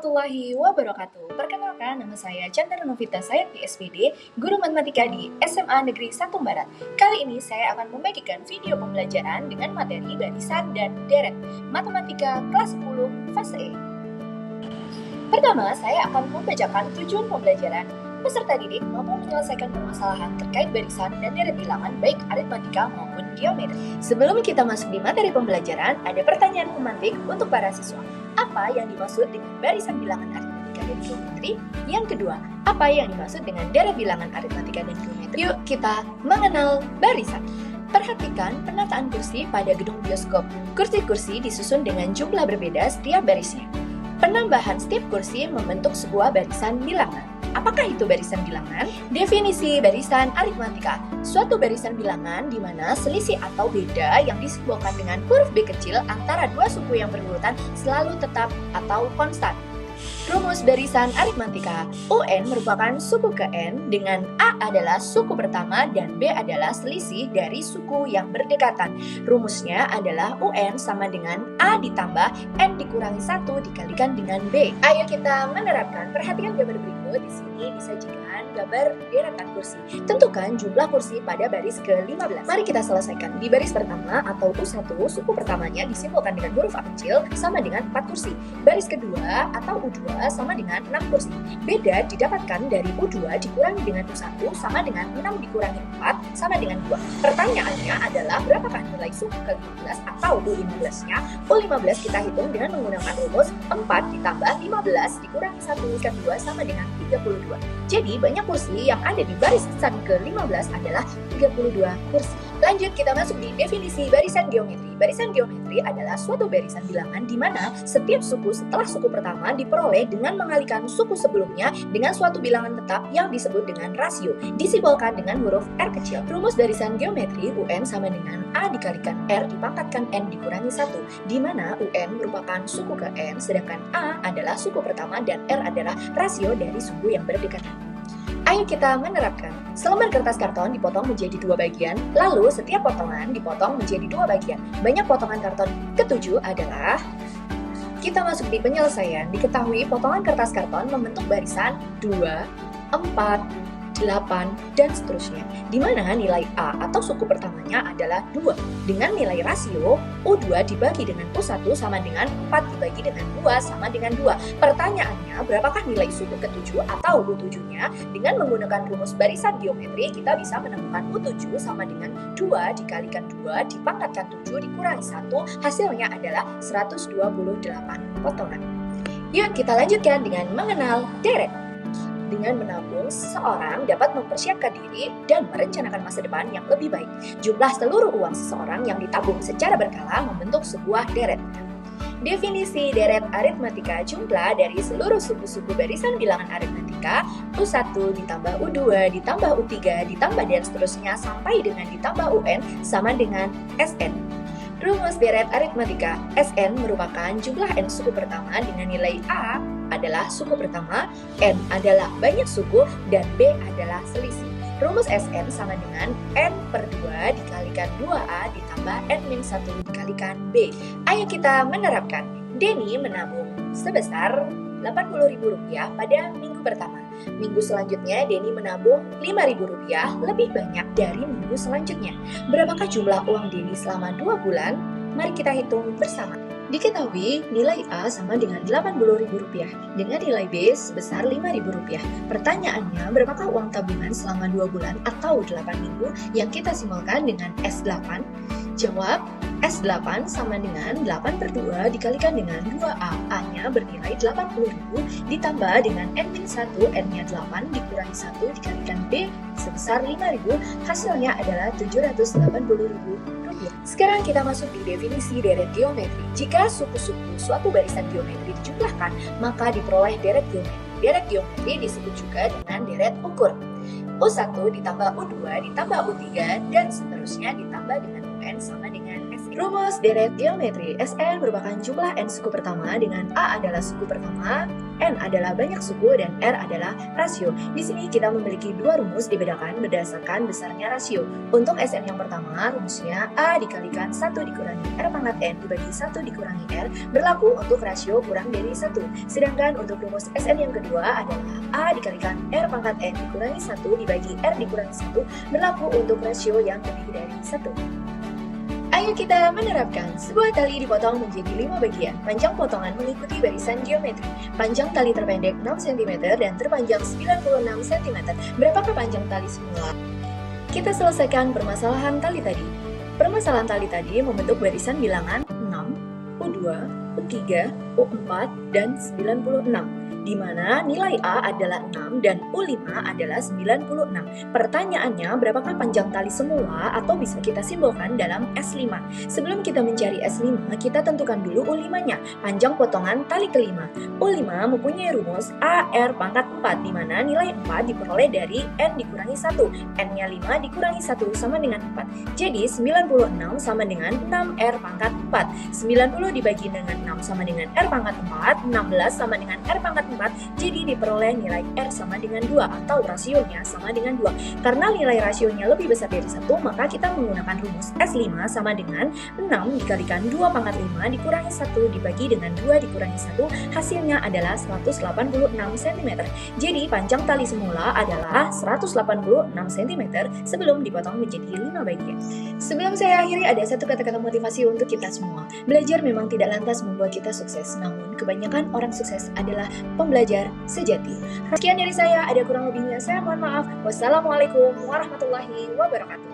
warahmatullahi wabarakatuh. Perkenalkan, nama saya Chandra Novita Sayati SPD, Guru Matematika di SMA Negeri 1 Barat. Kali ini saya akan membagikan video pembelajaran dengan materi barisan dan deret Matematika kelas 10 fase E. Pertama, saya akan membacakan tujuan pembelajaran. Peserta didik mampu menyelesaikan permasalahan terkait barisan dan deret bilangan baik aritmatika maupun geometri. Sebelum kita masuk di materi pembelajaran, ada pertanyaan pemantik untuk para siswa. Apa yang dimaksud dengan barisan bilangan aritmatika dan geometri? Yang kedua, apa yang dimaksud dengan deret bilangan aritmatika dan geometri? Yuk kita mengenal barisan. Perhatikan penataan kursi pada gedung bioskop. Kursi-kursi disusun dengan jumlah berbeda setiap barisnya. Penambahan setiap kursi membentuk sebuah barisan bilangan. Apakah itu barisan bilangan? Definisi barisan aritmatika. Suatu barisan bilangan di mana selisih atau beda yang disimbolkan dengan huruf B kecil antara dua suku yang berurutan selalu tetap atau konstan. Rumus barisan aritmatika. UN merupakan suku ke N dengan A adalah suku pertama dan B adalah selisih dari suku yang berdekatan. Rumusnya adalah UN sama dengan A ditambah N dikurangi 1 dikalikan dengan B. Ayo kita menerapkan. Perhatikan gambar berikut. Di sini disajikan gambar deretan kursi. Tentukan jumlah kursi pada baris ke-15. Mari kita selesaikan. Di baris pertama atau U1, suku pertamanya disimbolkan dengan huruf A kecil sama dengan 4 kursi. Baris kedua atau U2 sama dengan 6 kursi. Beda didapatkan dari U2 dikurangi dengan U1 sama dengan 6 dikurangi 4 sama dengan 2. Pertanyaannya adalah berapakah nilai suku ke-15 atau U15-nya? U15 kita hitung dengan menggunakan rumus 4 ditambah 15 dikurangi 1 dikali 2 sama dengan 32. Jadi banyak kursi yang ada di barisan ke-15 adalah 32 kursi. Lanjut kita masuk di definisi barisan geometri. Barisan geometri adalah suatu barisan bilangan di mana setiap suku setelah suku pertama diperoleh dengan mengalikan suku sebelumnya dengan suatu bilangan tetap yang disebut dengan rasio, disimbolkan dengan huruf R kecil. Rumus barisan geometri UN sama dengan A dikalikan R dipangkatkan N dikurangi 1, di mana UN merupakan suku ke N, sedangkan A adalah suku pertama dan R adalah rasio dari suku yang berdekatan. Ayo kita menerapkan. Selembar kertas karton dipotong menjadi 2 bagian, lalu setiap potongan dipotong menjadi 2 bagian. Banyak potongan karton ketujuh adalah... Kita masuk di penyelesaian. Diketahui potongan kertas karton membentuk barisan 2, 4, 8, dan seterusnya. Di mana nilai A atau suku pertamanya adalah 2. Dengan nilai rasio, U2 dibagi dengan U1 sama dengan 4 dibagi dengan 2 sama dengan 2. Pertanyaannya, berapakah nilai suku ke-7 atau U7-nya? Dengan menggunakan rumus barisan geometri, kita bisa menemukan U7 sama dengan 2 dikalikan 2 dipangkatkan 7 dikurangi 1, hasilnya adalah 128 potongan. Yuk kita lanjutkan dengan mengenal deret. Dengan menabung, seseorang dapat mempersiapkan diri dan merencanakan masa depan yang lebih baik. Jumlah seluruh uang seseorang yang ditabung secara berkala membentuk sebuah deret. Definisi deret aritmatika jumlah dari seluruh suku-suku barisan bilangan aritmatika U1 ditambah U2 ditambah U3 ditambah dan seterusnya sampai dengan ditambah UN sama dengan SN. Rumus deret aritmatika. SN merupakan jumlah N suku pertama dengan nilai A adalah suku pertama, N adalah banyak suku, dan B adalah selisih. Rumus SN sama dengan N per 2 dikalikan 2A ditambah N-1 dikalikan B. Ayo kita menerapkan. Denny menabung sebesar Rp80.000 pada minggu pertama. Minggu selanjutnya Denny menabung Rp5.000 lebih banyak dari minggu selanjutnya. Berapakah jumlah uang Denny selama 2 bulan? Mari kita hitung bersama. Diketahui nilai A sama dengan Rp80.000 dengan nilai B sebesar Rp5.000. Pertanyaannya, berapakah uang tabungan selama 2 bulan atau 8 minggu yang kita simbolkan dengan S8? Jawab, S8 sama dengan 8 per 2 dikalikan dengan 2A. A-nya bernilai Rp80.000 ditambah dengan N-1, N-nya 8 dikurangi 1 dikalikan B sebesar Rp5.000. Hasilnya adalah Rp780.000. Sekarang kita masuk di definisi deret geometri. Jika suku-suku suatu barisan geometri dijumlahkan, maka diperoleh deret geometri. Deret geometri disebut juga dengan deret ukur. U1 ditambah U2 ditambah U3 dan seterusnya ditambah dengan UN sama dengan S. Rumus deret geometri. Sn merupakan jumlah n suku pertama dengan A adalah suku pertama, n adalah banyak suku, dan r adalah rasio. Di sini kita memiliki dua rumus dibedakan berdasarkan besarnya rasio. Untuk Sn yang pertama, rumusnya A dikalikan 1 dikurangi r pangkat n dibagi 1 dikurangi r berlaku untuk rasio kurang dari 1. Sedangkan untuk rumus Sn yang kedua adalah A dikalikan r pangkat n dikurangi 1 dibagi r dikurangi 1 berlaku untuk rasio yang lebih dari 1. Ayo kita menerapkan. Sebuah tali dipotong menjadi 5 bagian. Panjang potongan mengikuti barisan geometri. Panjang tali terpendek 6 cm dan terpanjang 96 cm. Berapakah panjang tali semula? Kita selesaikan permasalahan tali tadi. Permasalahan tali tadi membentuk barisan bilangan 6, U2, U3, U4, dan 96. Di mana nilai A adalah 6 dan U5 adalah 96. Pertanyaannya, berapakah panjang tali semula atau bisa kita simbolkan dalam S5? Sebelum kita mencari S5, kita tentukan dulu U5-nya, panjang potongan tali kelima. U5 mempunyai rumus AR pangkat 4, di mana nilai 4 diperoleh dari N dikurangi 1. N-nya 5 dikurangi 1 sama dengan 4. Jadi 96 sama dengan 6R pangkat 4. 90 dibagi dengan 6 sama dengan R pangkat 4. 16 sama dengan R pangkat 4, jadi diperoleh nilai R sama dengan 2 atau rasionya sama dengan 2. Karena nilai rasionya lebih besar dari 1, maka kita menggunakan rumus S5 sama dengan 6 dikalikan 2 pangkat 5 dikurangi 1 dibagi dengan 2 dikurangi 1, hasilnya adalah 186 cm. Jadi panjang tali semula adalah 186 cm sebelum dipotong menjadi 5 bagian. Sebelum saya akhiri, ada satu kata-kata motivasi untuk kita semua. Belajar memang tidak lantas membuat kita sukses, namun kebanyakan orang sukses adalah pembelajar sejati. Sekian dari saya, ada kurang lebihnya saya mohon maaf. Wassalamualaikum warahmatullahi wabarakatuh.